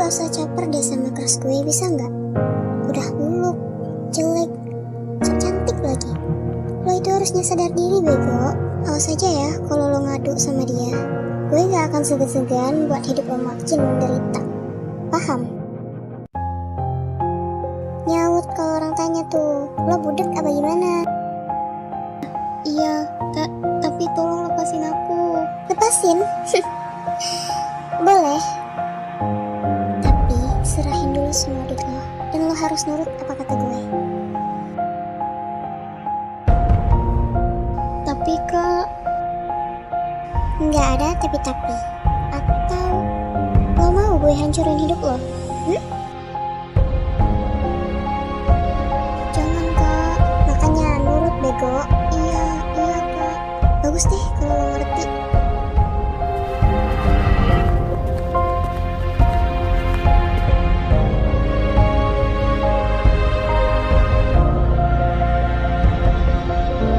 gak usah caper deh sama kelas gue, bisa nggak? Udah buluk, jelek, sok cantik lagi. Lo itu harusnya sadar diri, bego. Awas aja ya kalau lo ngadu sama dia. Gue gak akan segan-segan buat hidup lo makin menderita. Paham? Nyaut kalau orang tanya tuh, lo budek apa gimana? Iya, tapi tolong lepasin aku. Lepasin? Boleh. Tapi serahin dulu semua duit lo, dan lo harus nurut apa kata gue. Tapi Kak, Nggak ada tapi-tapi. Atau lo mau gue hancurin hidup lo? jangan Kak. Makanya nurut, bego. Iya Kak. Bagus deh kalau lo ngerti.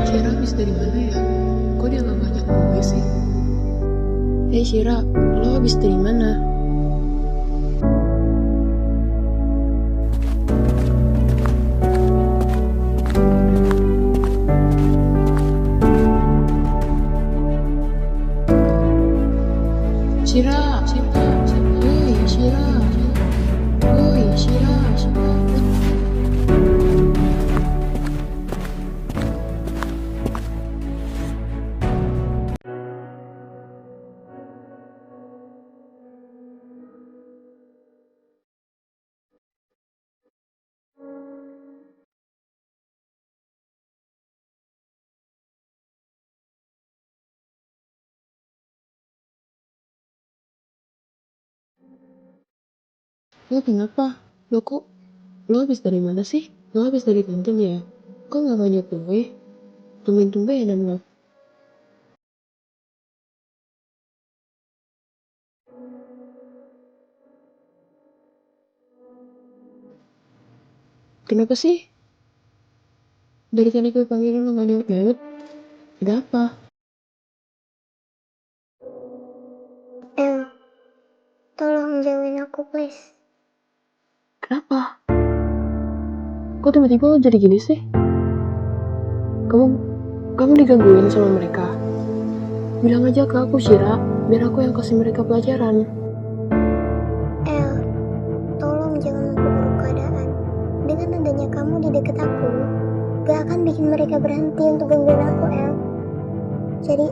Shira habis dari mana ya? Kok dia gak ngajak gue sih? Hei Shira, lo habis dari mana? Shira, woi Shira, woi Shira. Lo kenapa? Lo habis dari mana sih? Lo habis dari kantin ya? Kok gak ngajak gue? Tumben-tumbenan lo. Kenapa sih? Dari tadi gue panggilin lo gak nyaut-nyaut. Ada apa? El, tolong jauhin aku please. Kenapa? Kok tiba-tiba lo jadi gini sih? Kamu digangguin sama mereka? Bilang aja ke aku Shira, biar aku yang kasih mereka pelajaran. El, tolong jangan memperburuk keadaan. Dengan adanya kamu di dekat aku, gak akan bikin mereka berhenti untuk gangguin aku, El. Jadi,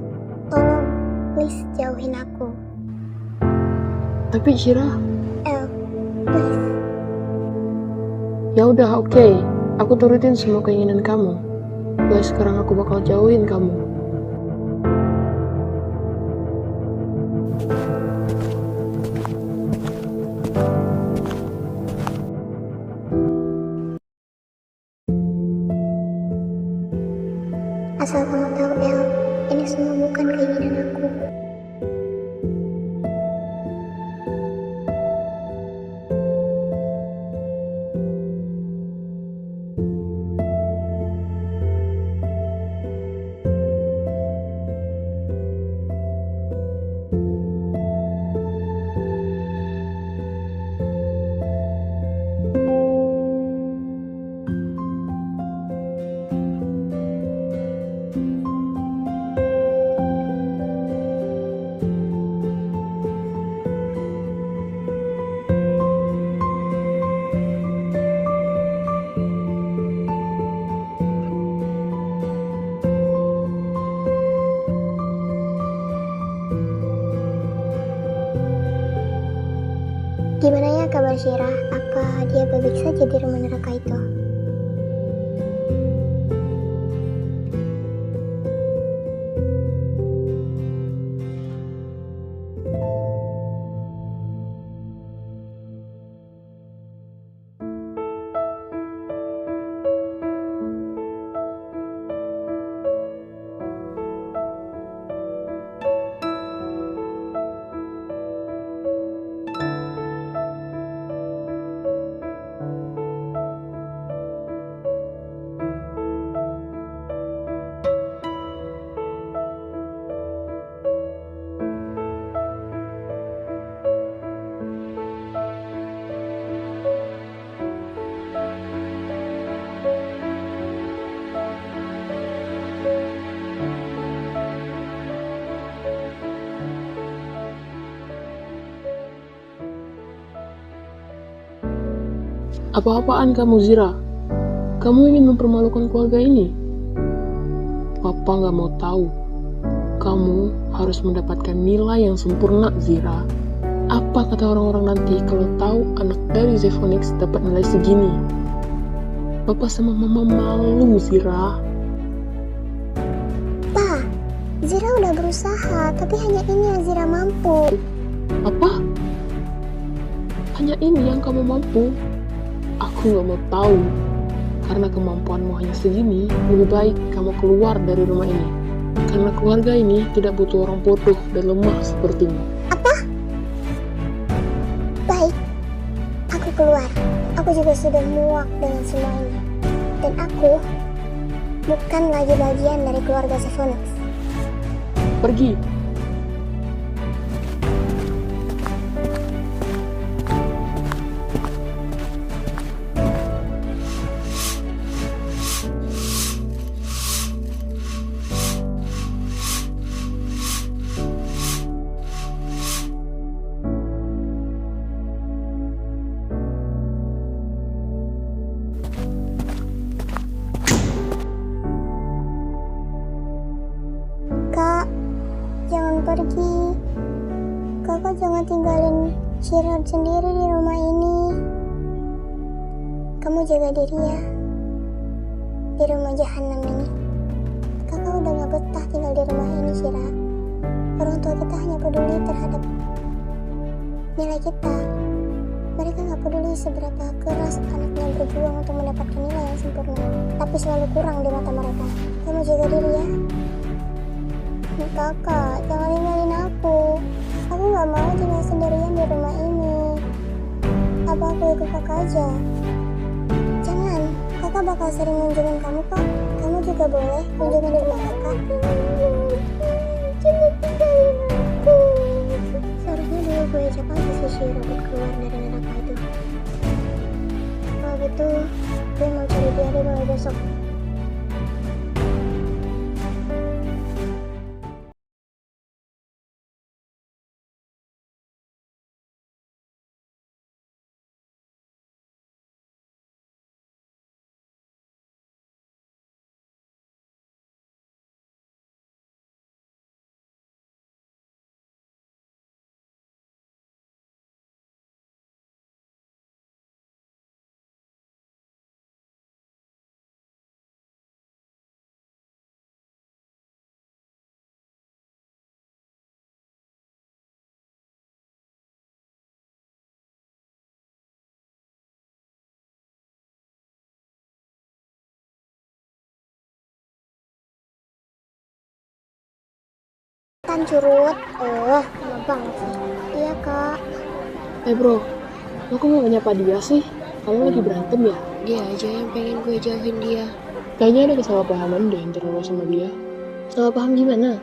tolong, please jauhin aku. Tapi Shira, El, please. ya udah oke. Aku turutin semua keinginan kamu. Mulai sekarang aku bakal jauhin kamu. Asal kamu tahu, El, ini semua bukan keinginan aku. Gimana ya kabar Syira? Apa dia baik saja di rumah neraka itu? Apa-apaan kamu, Zira? Kamu ingin mempermalukan keluarga ini? Papa nggak mau tahu. Kamu harus mendapatkan nilai yang sempurna, Zira. Apa kata orang-orang nanti kalau tahu anak dari Zephonix dapat nilai segini? Papa sama mama malu, Zira. Pa, Zira udah berusaha, tapi hanya ini yang Zira mampu. Apa? Hanya ini yang kamu mampu? Aku nggak mau tahu. Karena kemampuanmu hanya segini, lebih baik kamu keluar dari rumah ini. Karena keluarga ini tidak butuh orang bodoh dan lemah sepertimu. Baik, aku keluar. Aku juga sudah muak dengan semua ini. Dan aku bukan lagi bagian dari keluarga Zephonix. Pergi. Kak, jangan pergi. Kakak jangan tinggalin Shirad sendiri di rumah ini. Kamu jaga diri ya. Di rumah jahanam ini. Kakak udah gak betah tinggal di rumah ini, Shirad. Orang tua kita hanya peduli terhadap nilai kita. Mereka gak peduli seberapa keras anaknya berjuang untuk mendapatkan nilai yang sempurna. Tapi selalu kurang di mata mereka. Kamu jaga diri ya. Kakak, jangan tinggalin aku. Aku gak mau tinggal sendirian di rumah ini. Apa aku ikut kakak aja? Jangan, kakak bakal sering ngunjungin kamu kok. Kamu juga boleh kunjungin rumah kakak. Jangan tinggalin aku. Seharusnya dulu gue ajak aja si Shira buat keluar dari neraka itu. Kalau gitu, gue mau cari dia deh mulai besok. Kan curut. Lama banget sih. Iya kak. Bro, lo kok gak nyapa dia sih? Kamu lagi berantem ya? Dia aja yang pengen gue jauhin dia. Kayaknya ada kesalahpahaman deh antara lo sama dia. Salah paham gimana?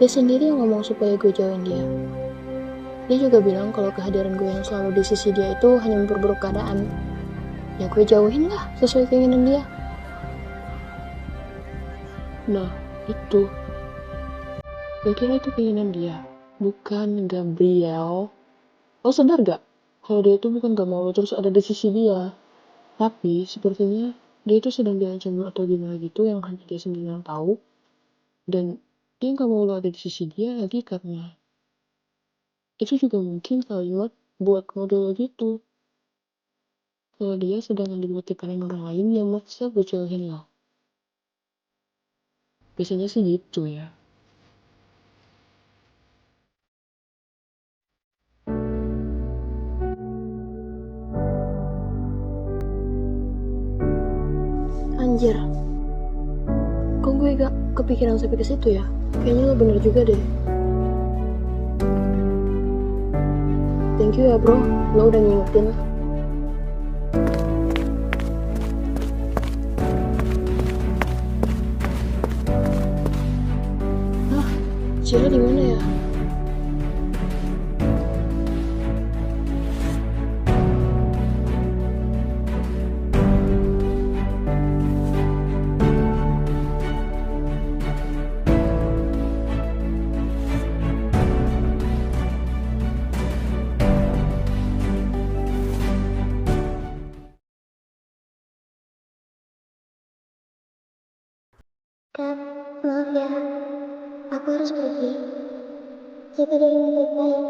Dia sendiri yang ngomong supaya gue jauhin dia. Dia juga bilang kalau kehadiran gue yang selalu di sisi dia itu hanya memperburuk keadaan. Ya gue jauhin lah sesuai keinginan dia. Nah, itu. Gue kira itu keinginan dia, bukan Gabriel. Lo sadar gak? Kalau dia itu bukan gak mau lo terus ada di sisi dia. Tapi sepertinya dia itu sedang diancam atau gimana gitu yang hanya dia sendiri yang tahu. Dan dia gak mau lo ada di sisi dia lagi karena itu juga mungkin kalimat buat model gitu. Kalau dia sedang dibuat tekanan orang lain yang maksa bocorin lo. Biasanya sih gitu ya. Anjir. Kok gue gak kepikiran sampai ke situ ya? Kayaknya lo bener juga deh. Thank you ya bro, lo udah ngingetin. Cira di mana ya? Aku harus pergi. Jaga dirimu baik-baik.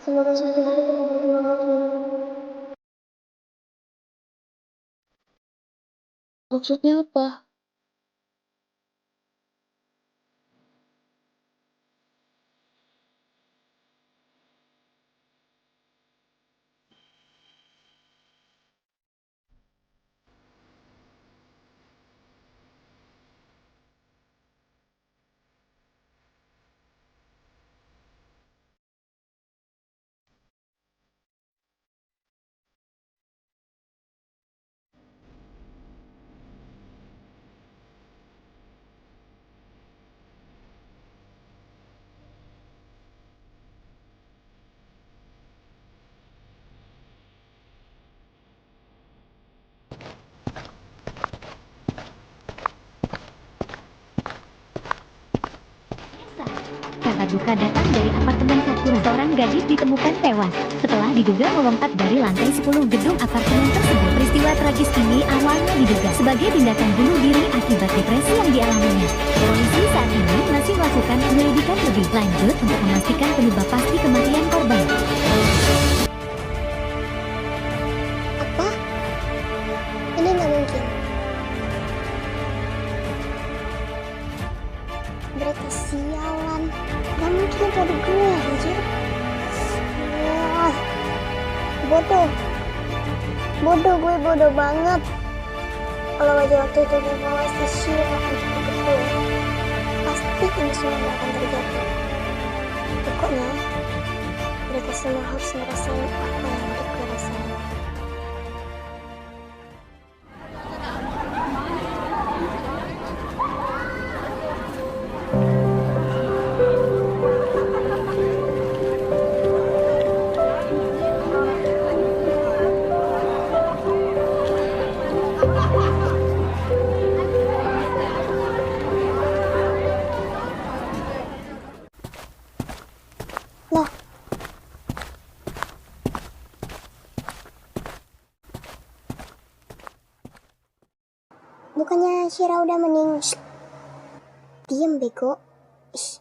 Semoga suatu hari kita berdua lagi. Maksudnya apa? Kabar duka datang dari apartemen Sakura. Seorang gadis ditemukan tewas setelah diduga melompat dari lantai 10 gedung apartemen tersebut. Peristiwa tragis ini awalnya diduga sebagai tindakan bunuh diri akibat depresi yang dialaminya. Polisi saat ini masih melakukan penyelidikan lebih lanjut untuk memastikan penyebab pasti kematian korban. Apa? Ini nggak mungkin. Berita sialan. Gak mungkin itu ada gue, anjir. Wah, bodoh. Bodoh banget. Kalau aja waktu itu gue bawa si Shira untuk betul, pasti ini semua gak akan terjadi. Pokoknya, mereka semua harus ngerasain apa yang udah gue rasain. Loh, bukannya Shira udah meninggal? Diem bego. Ih.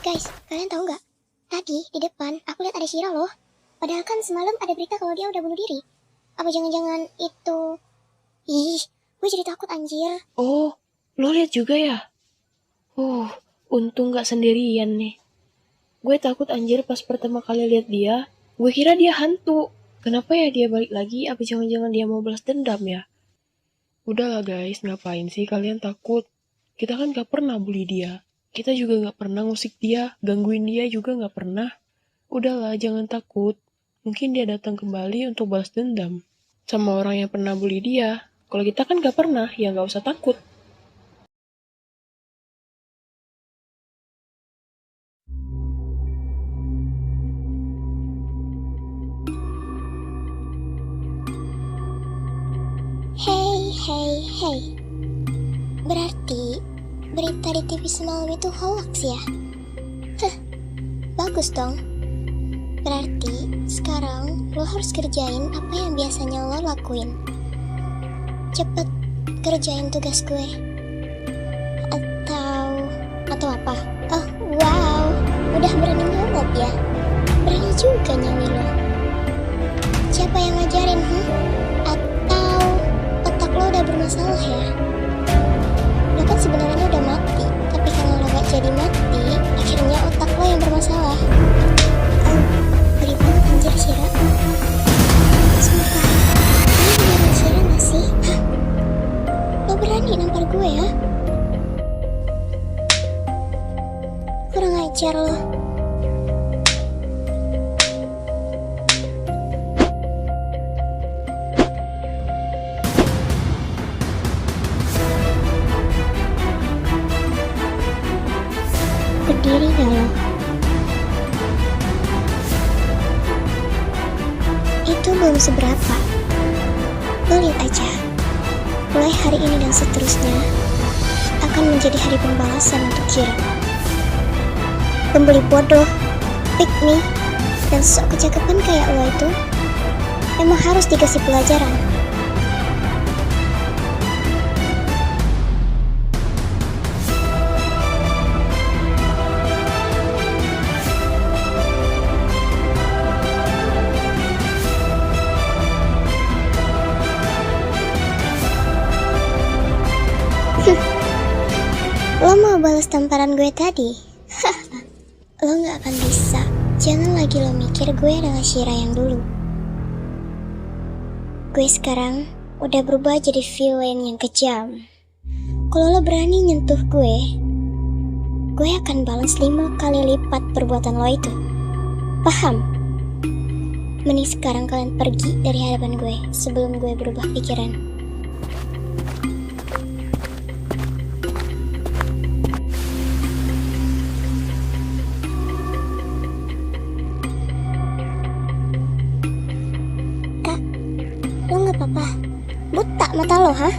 Guys, kalian tahu nggak? Tadi di depan aku lihat ada Shira loh. Padahal kan semalam ada berita kalau dia udah bunuh diri. Apa jangan-jangan itu? Ih, gue jadi takut anjir. Oh, lo lihat juga ya? Untung gak sendirian nih. Gue takut anjir pas pertama kali lihat dia. Gue kira dia hantu. Kenapa ya dia balik lagi? Apa jangan-jangan dia mau balas dendam ya? Udahlah guys, ngapain sih kalian takut? Kita kan gak pernah bully dia. Kita juga gak pernah ngusik dia, gangguin dia juga gak pernah. Udahlah, jangan takut. Mungkin dia datang kembali untuk balas dendam sama orang yang pernah bully dia. Kalau kita kan gak pernah, ya gak usah takut. Hey. Berarti berita di TV semalam itu hoax ya? Bagus dong. Berarti sekarang lo harus kerjain apa yang biasanya lo lakuin. Cepet kerjain tugas gue. Atau apa? Oh, wow. Udah berani nyolot ya? Berani juga nyali lo. Siapa yang ngajarin, Atau otak lo udah bermasalah ya? Lo kan sebenarnya udah mati, tapi kalau lo gak jadi mati, akhirnya otak lo yang bermasalah. Beri banget anjir Shira. Sumpah, ini beneran Shira gak sih? Lo berani nampar gue ya? Kurang ajar lo. Berdiri gak lo? Itu belum seberapa. Lo lihat aja. Mulai hari ini dan seterusnya akan menjadi hari pembalasan untuk Shira. pembeli bodoh, pick me, dan sok kecakapan kayak lo itu emang harus dikasih pelajaran. Lo mau balas tamparan gue tadi? Lo gak akan bisa. Jangan lagi lo mikir gue adalah Shira yang dulu. Gue sekarang udah berubah jadi villain yang kejam. Kalau lo berani nyentuh gue akan balas 5 kali lipat perbuatan lo itu. Paham? Mending sekarang kalian pergi dari hadapan gue sebelum gue berubah pikiran. Lo gak apa-apa? Buta mata lo, hah?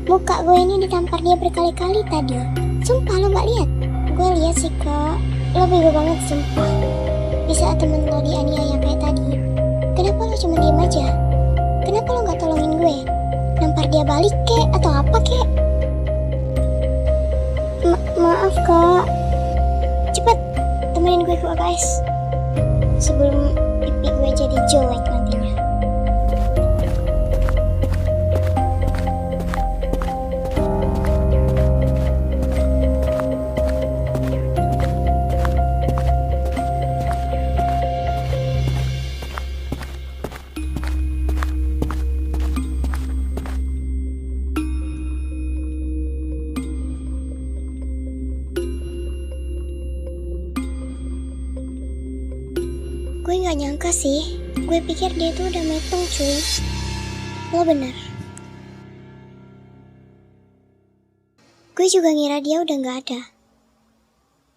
Muka gue ini ditampar dia berkali-kali tadi. Sumpah lo gak lihat? Gue lihat sih kak. Lo bego banget sumpah. Di saat temen lo dianiaya kayak tadi, kenapa lo cuma diem aja? Kenapa lo gak tolongin gue? Nampar dia balik kek atau apa kek? Maaf kak. Cepet temenin gue ke UKS sebelum pipi gue jadi jelek nantinya. Gue gak nyangka sih. Gue pikir dia tuh udah metong cuy. Lo bener. Gue juga ngira dia udah gak ada.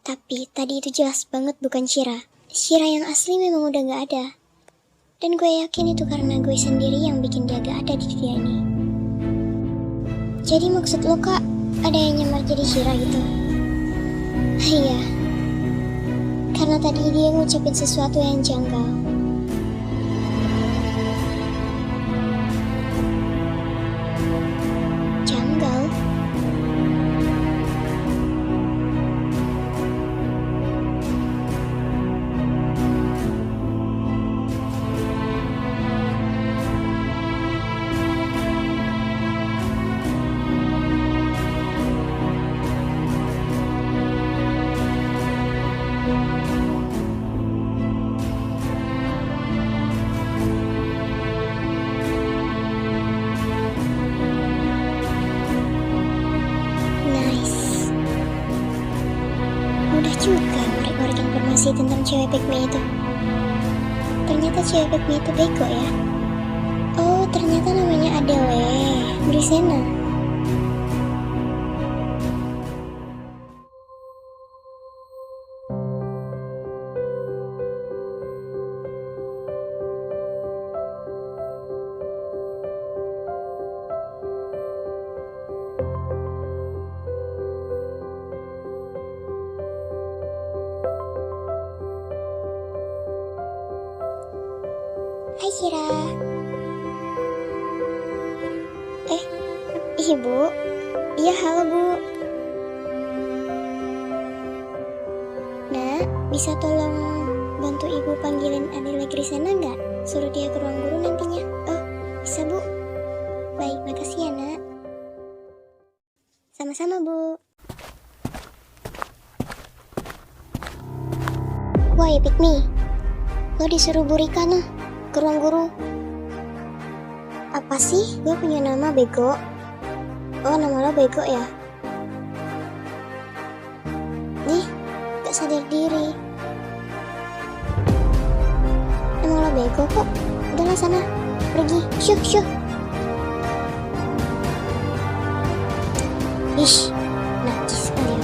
Tapi tadi itu jelas banget bukan Shira. Shira yang asli memang udah gak ada. Dan gue yakin itu karena gue sendiri yang bikin dia gak ada di dunia ini. Jadi maksud lo kak, ada yang nyamar jadi Shira gitu? Iya. Karena tadi dia ngucapin sesuatu yang janggal. Janggal? Mudah juga ngorek-ngorek informasi tentang cewek pick me itu. Ternyata cewek pick me itu bego ya. Oh, ternyata namanya Adele Grisena. Hai Shira. Ibu. Iya halo bu. Nak, bisa tolong bantu ibu panggilin Adele Grisena nggak? Suruh dia ke ruang guru nantinya. Oh, bisa bu. Baik, makasih ya nak. Sama-sama bu. Woi pick me, lo disuruh Bu Rika noh ke ruang guru. Apa sih? Gue punya nama bego. Oh, nama lo bego ya? Nih, gak sadar diri. Emang lo bego kok? Udahlah sana, pergi, syuh. Ish, najis kalian.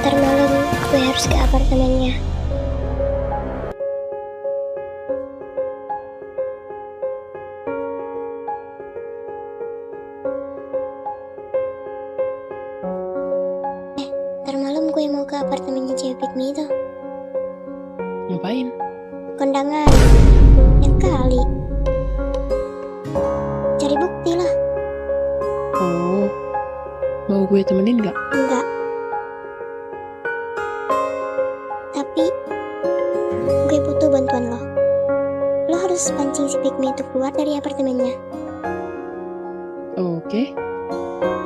Ntar malam gue harus ke apartemennya. gue mau ke apartemennya cewek pick me itu. Ngapain? Kondangan. Yang kali. Cari bukti lah. Oh, mau gue temenin gak? Enggak. Tapi gue butuh bantuan lo. Lo harus pancing si pick me itu keluar dari apartemennya. Oke,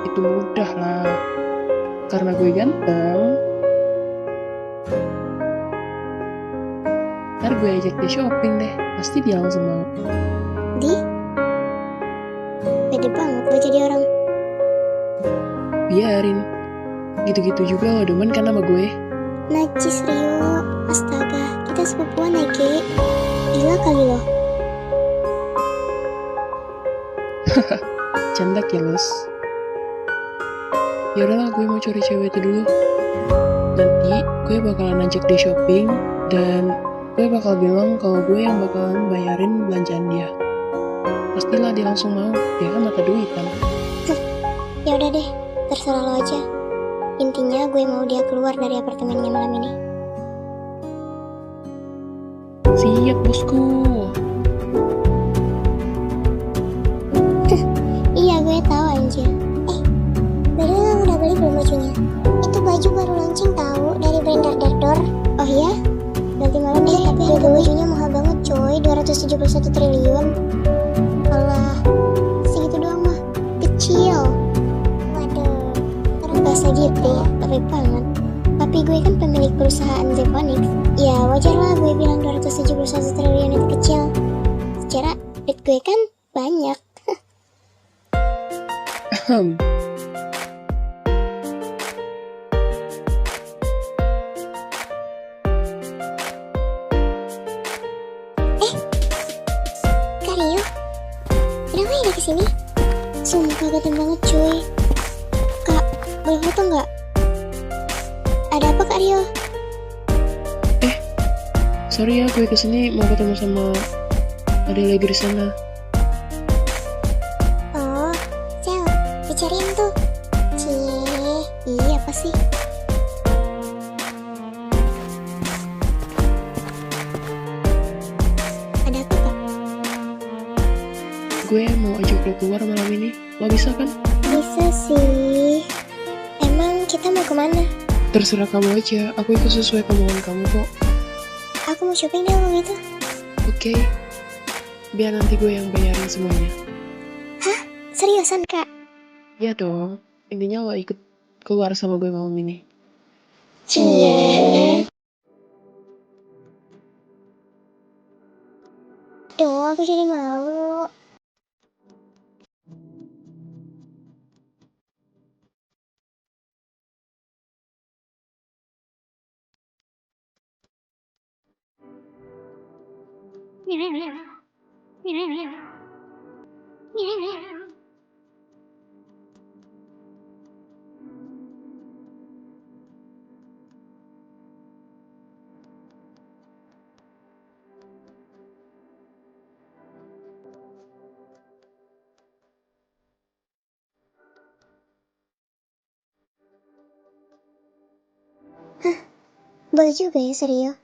itu mudah lah. Karena gue ganteng. Ntar gue ajak dia shopping deh, pasti dia langsung mau. Di? Pede banget lo jadi orang. Biarin, gitu-gitu juga lo demen kan sama gue. Najis Rio. Astaga, kita sepupuan ya Ki. Gila kali lo. Canda keles. Yaudahlah, gue mau cari cewek itu dulu. Nanti gue bakalan ajak dia shopping dan gue bakal bilang kalau gue yang bakalan bayarin belanjaan dia. Pastilah dia langsung mau, dia kan mata duit kan. Ya udah deh, terserah lo aja. Intinya gue mau dia keluar dari apartemennya malam ini. Siap bosku. Iya gue tahu anjir. Bener lo udah beli belum bajunya? Itu baju baru launching tahu dari brand Dardardor. Oh iya? Nanti malam deh, tapi harga bajunya mahal banget coy, 271 triliun. Alah, segitu doang mah, kecil. Waduh, orang bahasa gitu ya, tapi banget. Tapi gue kan pemilik perusahaan Zephonix. Ya wajar lah gue bilang 271 triliun itu kecil. Secara duit gue kan banyak. Kak Rio, kenapa ada kesini? Sumpah gaten banget cuy. Kak, boleh foto nggak? Ada apa Kak Rio? Sorry ya, gue kesini mau ketemu sama adik lagi di sana. Oh, Cel, dicariin tuh. Cie, iya apa sih? Ada apa Kak? Gue mau ajak lo keluar malam ini. Lo bisa kan? Bisa sih. Emang kita mau kemana? Terserah kamu aja, aku ikut sesuai kemauan kamu kok. Aku mau shopping deh kalau gitu. Oke, biar nanti gue yang bayarin semuanya. Seriusan Kak? Ya dong, intinya lo ikut keluar sama gue malam ini. Cie. Duh, aku jadi malu. Boleh juga ya, serius.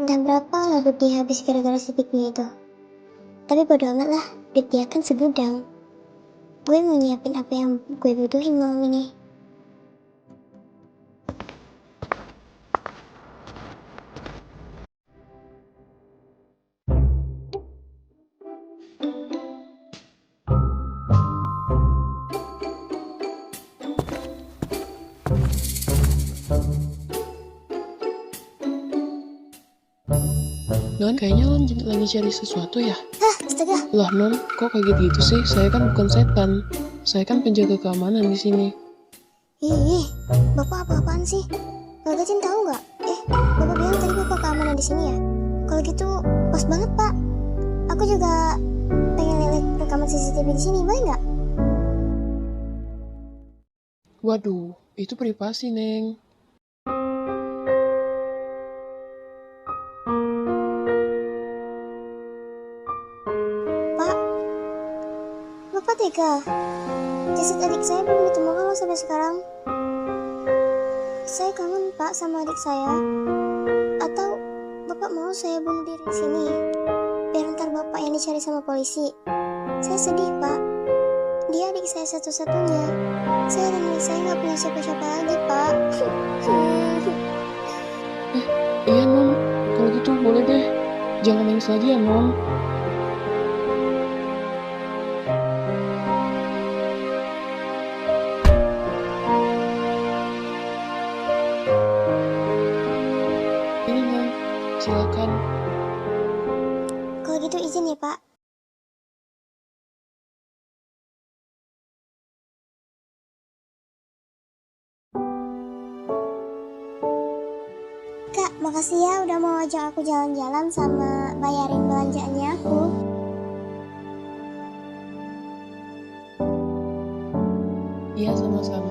Dan berapa lah duit dia habis gara-gara si piknik itu? Tapi bodo amat lah, duit dia kan segudang. Gue mau nyiapin apa yang gue butuhin malam ini. Non, kayaknya lo lagi cari sesuatu ya? Astaga, Lah Non, kok kayak gitu sih? Saya kan bukan setan. Saya kan penjaga keamanan di sini. ih, bapak apa-apaan sih? Kak Gacin tahu nggak? Bapak bilang tadi bapak keamanan di sini ya? Kalau gitu, pas banget pak. Aku juga pengen lihat rekaman CCTV di sini, boleh nggak? Waduh, itu privasi, Neng. tega? Jasad adik saya belum ditemukan loh sampai sekarang. Saya kangen Pak sama adik saya. Atau Bapak mau saya bunuh diri di sini? Biar ntar Bapak yang dicari sama polisi. Saya sedih Pak. Dia adik saya satu-satunya. Saya nggak punya siapa-siapa lagi Pak. Iya non, kalau gitu boleh deh. Jangan nangis lagi ya non. Ini non, silakan. Kalau gitu izin ya Pak. Kak, makasih ya udah mau ajak aku jalan-jalan sama bayarin belanjaannya aku. Iya sama-sama.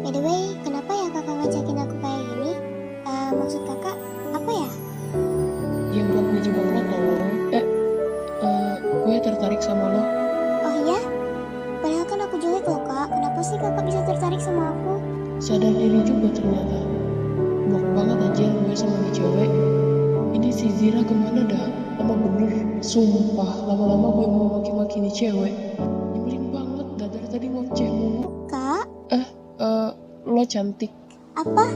By the way, kenapa ya kakak ngajakin aku kayak gini? Maksud kakak apa ya? Yang buat ngejebak lo tolong. Gue tertarik sama lo. Oh iya? Padahal kan aku jelek loh kak. Kenapa sih kakak bisa tertarik sama aku? Sadar diri juga ternyata. Blok banget aja gue sama nih cewek. Ini si Zira kemana dah? Lama bener. Sumpah, lama-lama gue mau maki-maki nih cewek. Nyebelin banget dah dari tadi ngoceh mulu. Kak? Lo cantik. Apa?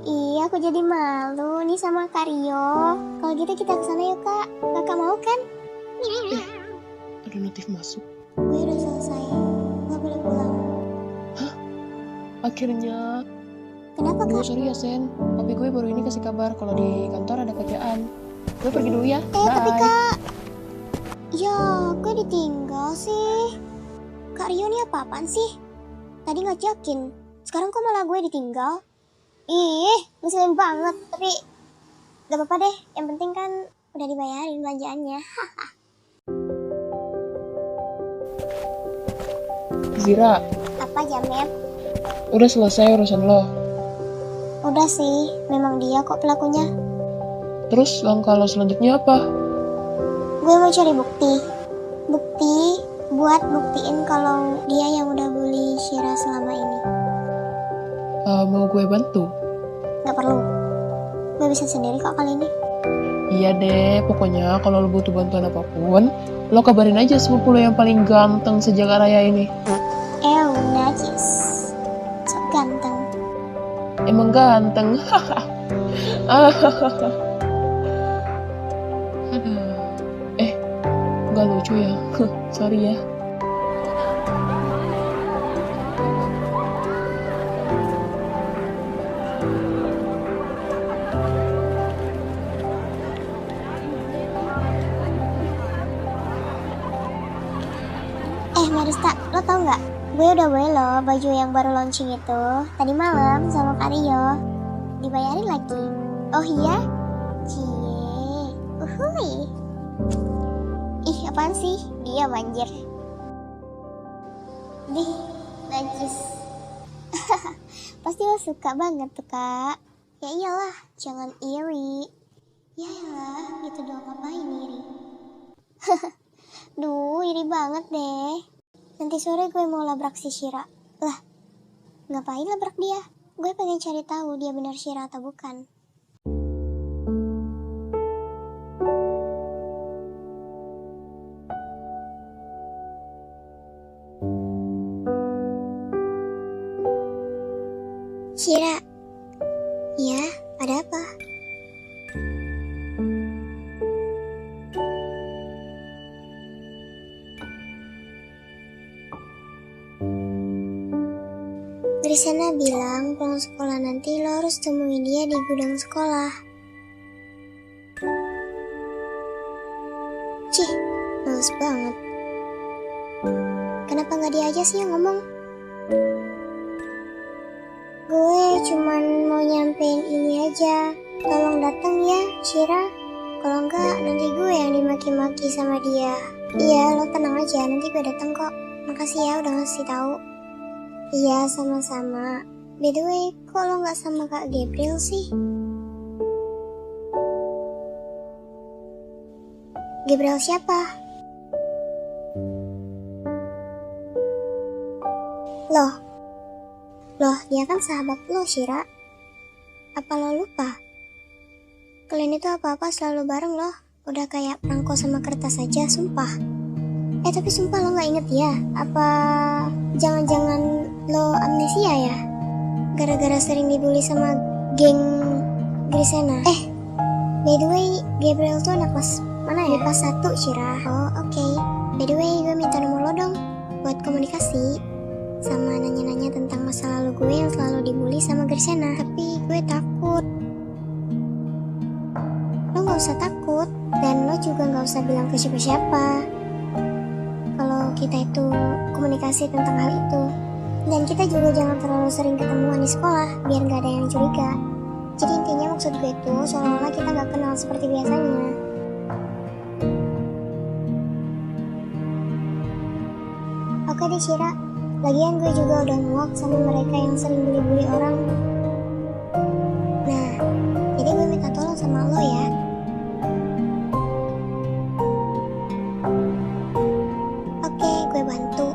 Iya, aku jadi malu nih sama Kak Rio. Kalau gitu kita kesana yuk kak. Kakak mau kan? Ada notif masuk. Gue udah selesai. Gak boleh pulang. Akhirnya. Kenapa Aduh, kak? sorry ya Sen. Papi gue baru ini kasih kabar kalau di kantor ada kerjaan. Gue pergi dulu ya. Tapi Bye. kak. Ya, gue ditinggal sih. Kak Rio nih apa-apaan sih? Tadi ngajakin. Sekarang kok malah gue ditinggal? Ih, ngeselin banget. Tapi gak apa-apa deh. Yang penting kan udah dibayarin belanjaannya. Zira, Apa Jamet? udah selesai urusan lo. Udah sih, memang dia kok pelakunya. Terus langkah lo selanjutnya apa? Gue mau cari bukti. Bukti buat buktiin kalau dia yang udah bully Shira selama ini. Mau gue bantu? Gak perlu. Gue bisa sendiri kok kali ini. Iya deh, pokoknya kalau lo butuh bantuan apapun, lo kabarin aja sepupu lo yang paling ganteng sejagat raya ini. Najis. Sok ganteng. Emang ganteng. Aduh. Nggak lucu ya. Sorry ya. Marista, lo tau gak? Gue udah beli loh baju yang baru launching itu tadi malam sama Kak Rio. Dibayarin lagi. Oh iya? Cie. Uhuy. Ih, apaan sih? Dia banjir. Dih, najis. Pasti lo suka banget tuh kak. Ya iyalah, jangan iri. Ya elah, gitu doang ngapain iri? Duh, iri banget deh. Nanti sore gue mau labrak si Shira. Lah, ngapain labrak dia? Gue pengen cari tahu dia benar Shira atau bukan. Shira. Ya, ada apa? Trisana bilang pulang sekolah nanti lo harus temuin dia di gudang sekolah. Cih, males banget. Kenapa gak dia aja sih yang ngomong? Gue cuman mau nyampein ini aja. Tolong datang ya, Shira. Kalau enggak, nanti gue yang dimaki-maki sama dia. Iya, lo tenang aja, nanti gue datang kok. Makasih ya udah ngasih tahu. Iya, sama-sama. By the way, kok lo gak sama Kak Gabriel sih? Gabriel siapa? Loh, dia kan sahabat lo, Shira. Apa lo lupa? Kalian itu apa-apa selalu bareng loh. Udah kayak perangko sama kertas aja, sumpah. Tapi sumpah lo gak inget ya? Apa jangan-jangan lo amnesia ya? Gara-gara sering dibully sama geng Grisena. By the way, Gabriel tuh anak kelas mana ya? Di kelas 1, Shira. Oh, oke. By the way, gue minta nomor lo dong buat komunikasi sama nanya-nanya tentang masa lalu gue yang selalu dibully sama Grisena. Tapi gue takut. Lo gak usah takut, dan lo juga gak usah bilang ke siapa-siapa kalau kita itu komunikasi tentang hal itu. Dan kita juga jangan terlalu sering ketemuan di sekolah biar gak ada yang curiga. Jadi intinya maksud gue itu seolah-olah kita gak kenal seperti biasanya. Oke deh Shira, lagian gue juga udah muak sama mereka yang sering bully-bully orang. Nah, jadi gue minta tolong sama lo ya. Oke, gue bantu.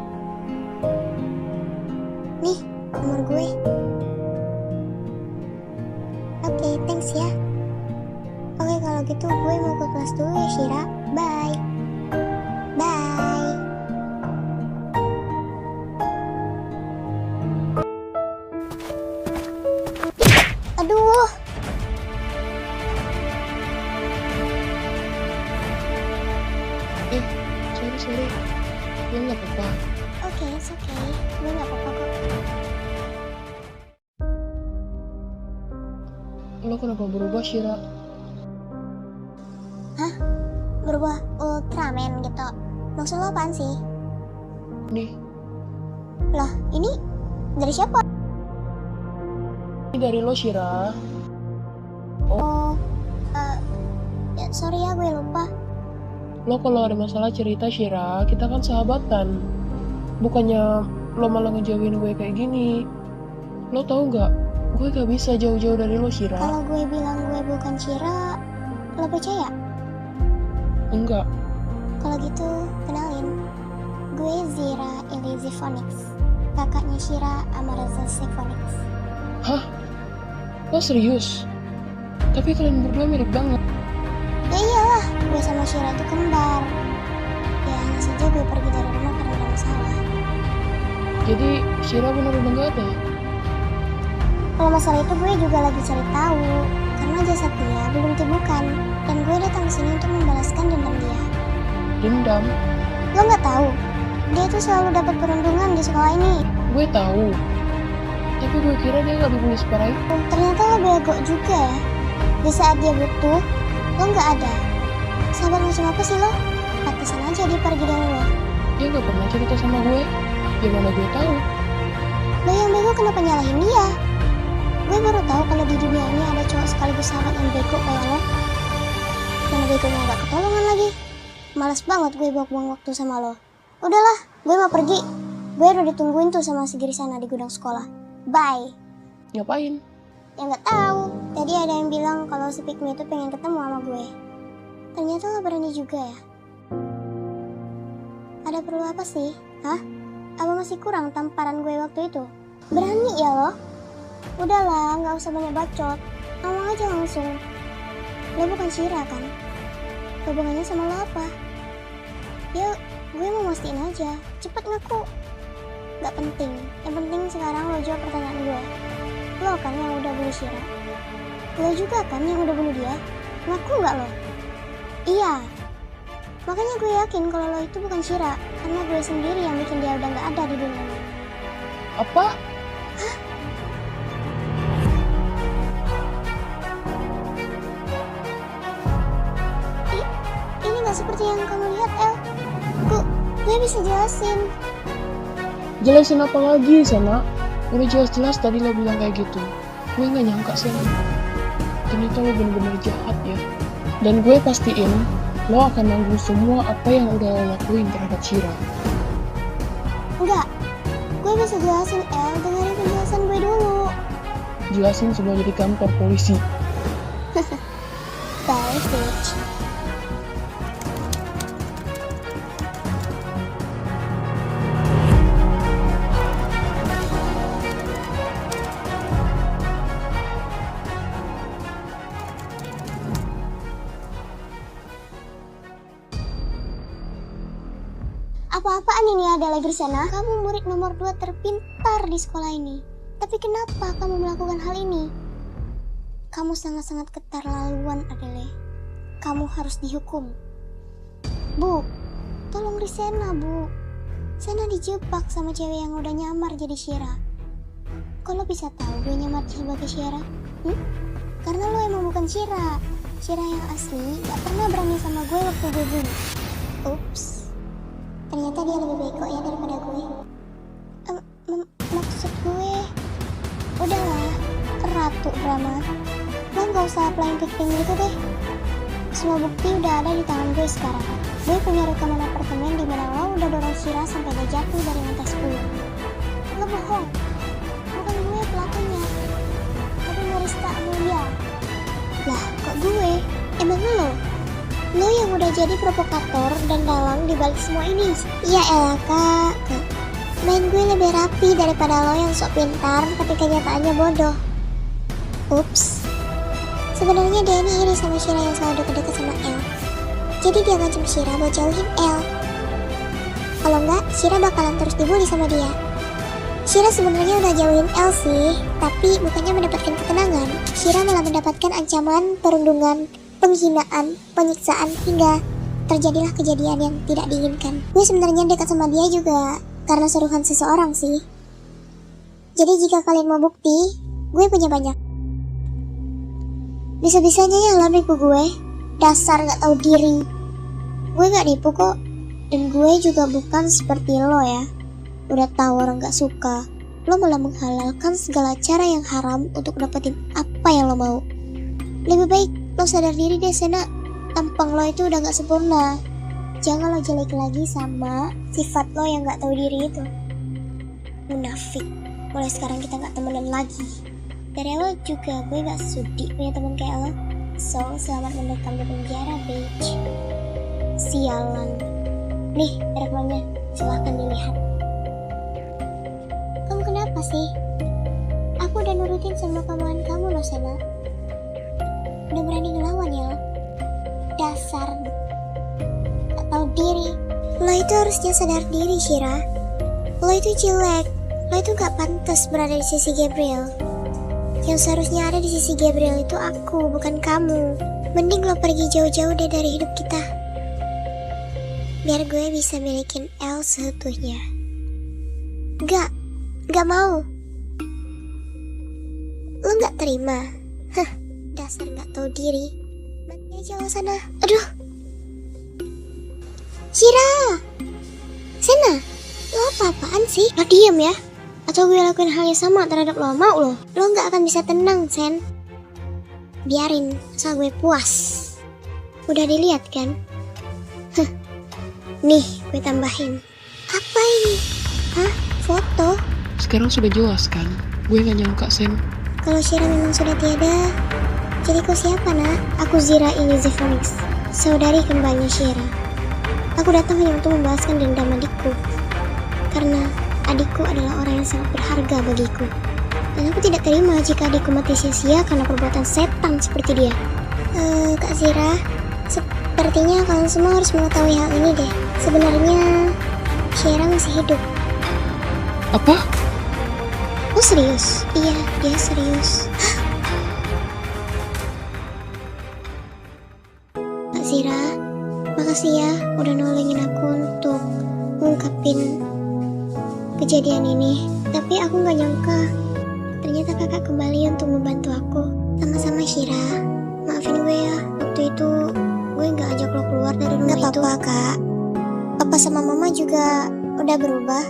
Nih, nomor gue. Oke, thanks ya. Oke, kalau gitu gue mau ke kelas dulu ya Shira. Bye. Bye. Aduh. Sorry. Gue gak apa-apa. Oke, it's okay. Gue gak apa-apa kok. Lo kenapa berubah, Shira? Berubah Ultraman gitu. Maksud lo apaan sih? Nih, Lah, ini dari siapa? ini dari lo, Shira. Ya, sorry ya, gue lupa. Lo kalau ada masalah cerita, Shira, kita kan sahabatan. Bukannya lo malah ngejauhin gue kayak gini. Lo tahu nggak? Gue gak bisa jauh-jauh dari lo, Shira. Kalau gue bilang gue bukan Shira, lo percaya? Enggak. Kalau gitu, kenalin. Gue Zira Elise Phoenix, kakaknya Shira Amarza Phoenix. Hah? Lo serius? Tapi kalian berdua mirip banget. Ya iyalah, gue sama Shira itu kembar. Ya hanya saja gue pergi dari rumah karena ada masalah. Jadi, Shira benar-benar gak ada? Kalau masalah itu gue juga lagi cari tahu, karena jasad dia belum ditemukan. Dan gue datang ke sini untuk membalaskan dendam dia. Dendam? Lo nggak tahu? Dia tuh selalu dapat perundungan di sekolah ini. Gue tahu. Tapi gue kira dia gak dibully separah itu. Ternyata lo bego juga ya. Di saat dia butuh, lo nggak ada. Sahabat macam apa sih lo? Pantesan aja dia pergi dari lo. Dia gak pernah cerita sama gue. Gimana gue tahu? Lo yang bego kenapa nyalahin dia? Gue baru tahu kalau di dunia ini ada cowok sekaligus sahabat yang bego kayak lo. Mana begonya gak ketolongan lagi. Males banget gue buang-buang waktu sama lo. Udahlah, gue mau pergi. Gue udah ditungguin tuh sama si Grisana di gudang sekolah. Bye. Ngapain? Ya nggak tahu. Tadi ada yang bilang kalau si Pikmi itu pengen ketemu sama gue. Ternyata lo berani juga ya. Ada perlu apa sih? Hah? Apa masih kurang tamparan gue waktu itu? Berani ya lo? Udahlah, nggak usah banyak bacot. Ngomong aja langsung. Lo bukan Shira kan? Hubungannya sama lo apa? Ya, gue mau mastiin aja. Cepet ngaku. Gak penting. Yang penting sekarang lo jawab pertanyaan gue. Lo kan yang udah bunuh Shira? Lo juga kan yang udah bunuh dia? Ngaku gak lo? Iya. Makanya gue yakin kalau lo itu bukan Shira. Karena gue sendiri yang bikin dia udah gak ada di dunia ini. Apa? Ini gak seperti yang kamu lihat, El. Gue bisa jelasin. Jelasin apa lagi, Sana? Udah jelas-jelas tadi lo bilang kayak gitu. Gue gak nyangka, Sana. Ternyata lo bener-bener jahat ya. Dan gue pastiin lo akan nanggung semua apa yang udah lo lakuin terhadap Shira. Enggak. Gue bisa jelasin, El. Dengerin penjelasan gue dulu. Jelasin semuanya di kantor polisi. Bye, bitch. Apa-apaan ini Adele Grisena? Kamu murid nomor 2 terpintar di sekolah ini. Tapi kenapa kamu melakukan hal ini? Kamu sangat-sangat keterlaluan, Adele. Kamu harus dihukum. Bu, tolong Risena, Bu. Sena dijebak sama cewek yang udah nyamar jadi Shira. Kok lo bisa tahu gue nyamar sebagai Shira? Karena lo emang bukan Shira. Shira yang asli gak pernah berani sama gue waktu gue bunuh. Ups. Ternyata dia lebih bego ya daripada gue. Maksud gue, udahlah, ratu drama. Lo gak usah playing victim gitu deh. Semua bukti udah ada di tangan gue sekarang. Gue punya rekaman apartemen di mana lo udah dorong Shira sampai dia jatuh dari lantai 10. Lo bohong. Bukan gue pelakunya, tapi Marista Amelia. Lah, kok gue? Emang lo? Lo yang udah jadi provokator dan dalang dibalik semua ini. Ya elah kak. Main gue lebih rapi daripada lo yang sok pintar tapi kenyataannya bodoh. Ups. Sebenarnya dia ini iri sama Shira yang selalu deket-deket sama El. Jadi dia ngancam Shira buat jauhin El. Kalau enggak, Shira bakalan terus dibully sama dia. Shira sebenarnya udah jauhin El sih, tapi bukannya mendapatkan ketenangan. Shira malah mendapatkan ancaman, perundungan, penghinaan, penyiksaan, hingga terjadilah kejadian yang tidak diinginkan. Gue sebenarnya dekat sama dia juga karena suruhan seseorang sih. Jadi jika kalian mau bukti, gue punya banyak. Bisa-bisanya ya lo nipu gue. Dasar gak tahu diri. Gue gak nipu kok. Dan gue juga bukan seperti lo ya. Udah tahu orang gak suka, lo malah menghalalkan segala cara yang haram untuk dapetin apa yang lo mau. Lebih baik lo sadar diri deh Sena. Tampang lo itu udah gak sempurna. Jangan lo jelek lagi sama sifat lo yang gak tahu diri itu. Munafik. Mulai sekarang kita gak temenan lagi. Dari awal juga gue gak sudi punya temen kayak lo. So, selamat mendekam di penjara, bitch. Sialan. Nih, rekamannya. Silahkan dilihat. Kamu kenapa sih? Aku udah nurutin semua kemauan kamu loh, Sena. Udah berani ngelawan ya lo. Dasar gak tahu diri. Lo itu harusnya sadar diri, Shira. Lo itu jelek. Lo itu gak pantas berada di sisi Gabriel. Yang seharusnya ada di sisi Gabriel itu aku, bukan kamu. Mending lo pergi jauh-jauh deh dari hidup kita. Biar gue bisa milikin El seutuhnya. Gak mau. Lo gak terima? Hah, dasar gak tahu diri. Mati aja lo sana. Aduh. Shira! Sena, lo apa-apaan sih? Lo diem ya? Atau gue lakuin hal yang sama terhadap lo, mau lo? Lo gak akan bisa tenang, Sen. Biarin, asal gue puas. Udah dilihat kan? Hah. Nih, gue tambahin. Apa ini? Hah? Foto? Sekarang sudah jelas kan? Gue gak nyangka, Sen. Kalau Shira memang sudah tiada, jadi kau siapa, nak? Aku Zira Ilizephoenix, saudari kembarnya Shira. Aku datang hanya untuk membalaskan dendam adikku. Karena adikku adalah orang yang sangat berharga bagiku. Dan aku tidak terima jika adikku mati sia-sia karena perbuatan setan seperti dia. Kak Zira, sepertinya kalian semua harus mengetahui hal ini deh. Sebenarnya Shira masih hidup. Apa? Oh serius? Iya, dia serius. Kak Zira, makasih ya udah nolongin aku untuk ngungkapin kejadian ini. Tapi aku gak nyangka ternyata kakak kembali untuk membantu aku. Sama-sama Shira. Maafin gue ya, waktu itu gue gak ajak lo keluar dari rumah itu. Gak apa-apa kak. Papa sama mama juga udah berubah.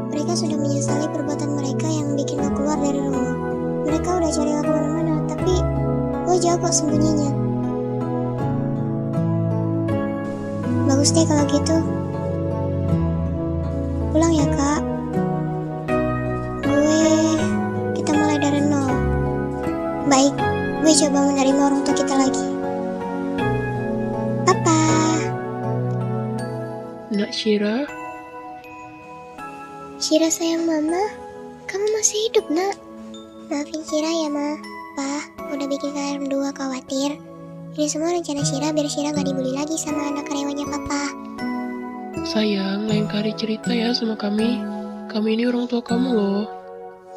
Mereka sudah menyesali perbuatan mereka yang bikin lo keluar dari rumah. Mereka udah cari lo kemana-mana, tapi lo jauh kok sembunyinya. Bagus deh kalau gitu. Pulang ya kak. Kita mulai dari nol. Baik, gue coba menerima orang tua kita lagi. Papa. Nak Shira? Shira sayang mama, kamu masih hidup nak. Maafin Shira ya ma. Pa, udah bikin kalian berdua khawatir. Ini semua rencana Shira biar Shira gak dibully lagi sama anak karyawannya papa. Sayang, lain kali cerita ya sama kami. Kami ini orang tua kamu loh.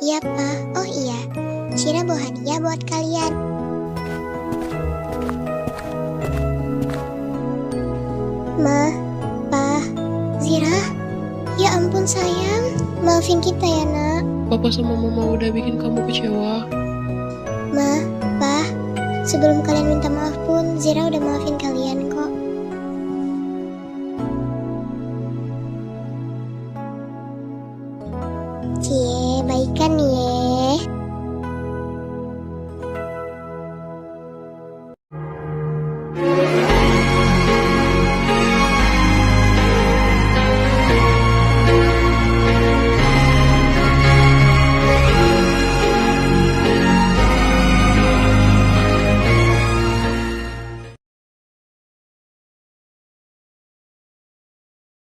Iya, Pa. Oh iya, Syira bawa hadiah buat kalian. Ma, Pa, Zira. Ya ampun sayang, maafin kita ya nak. Papa sama mama udah bikin kamu kecewa. Ma, Pa, sebelum kalian minta maaf pun, Zira udah maafin kalian kok. Cie, baikan ye.